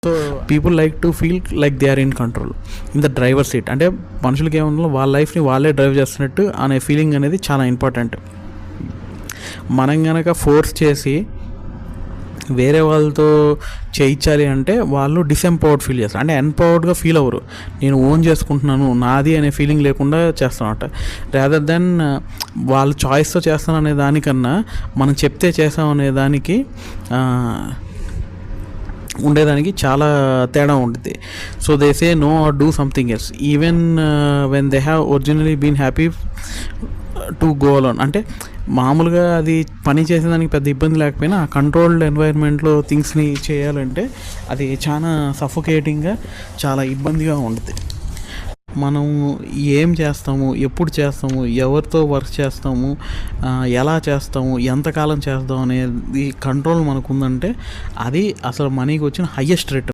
So people like to feel like they are in control in the driver seat. అంటే మనుషులకి ఏమన్నా వాళ్ళ లైఫ్ని వాళ్ళే డ్రైవ్ చేస్తున్నట్టు అనే ఫీలింగ్ అనేది చాలా ఇంపార్టెంట్. మనం కనుక ఫోర్స్ చేసి వేరే వాళ్ళతో చేయించాలి అంటే వాళ్ళు డిసెంపవర్డ్ ఫీల్ చేస్తారు, అంటే ఎంపవర్డ్గా ఫీల్ అవ్వరు. నేను ఓన్ చేసుకుంటున్నాను, నాది అనే ఫీలింగ్ లేకుండా చేస్తామన్నమాట. రాదర్ దెన్ వాళ్ళు చాయిస్తో చేస్తాను అనే దానికన్నా మనం చెప్తే చేస్తాం అనే దానికి ఉండేదానికి చాలా తేడా ఉంటుంది. So they say no or do something else even when they have originally been happy to go alone. అంటే మామూలుగా అది పని చేసేదానికి పెద్ద ఇబ్బంది లేకపోయినా ఆ కంట్రోల్డ్ ఎన్వైర్న్మెంట్లో థింగ్స్ని చేయాలంటే అది చాలా సఫోకేటింగ్గా చాలా ఇబ్బందిగా ఉంటుంది. మనం ఏం చేస్తాము, ఎప్పుడు చేస్తాము, ఎవరితో వర్క్ చేస్తాము, ఎలా చేస్తాము, ఎంతకాలం చేస్తాము అనేది కంట్రోల్ మనకు ఉందంటే అది అసలు మనీకి వచ్చిన హయ్యెస్ట్ రేట్.